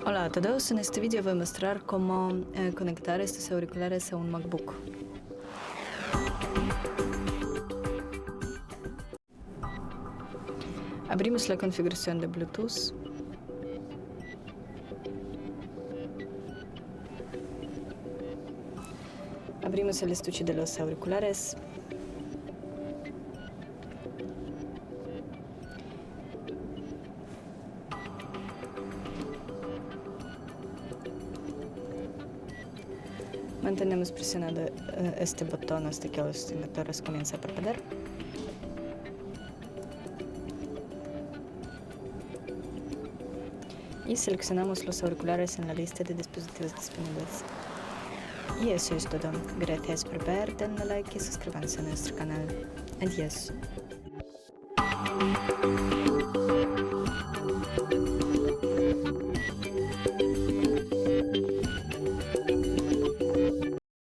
Hola a todos, en este vídeo voy a mostrar cómo conectar estos auriculares a un MacBook. Abrimos la configuración de Bluetooth. Abrimos el estuche de los auriculares. Mantenemos presionado este botón hasta que los indicadores comiencen a parpadear. Y seleccionamos los auriculares en la lista de dispositivos disponibles. Y eso es todo. Gracias por ver, denle like y suscríbanse a nuestro canal. Adiós.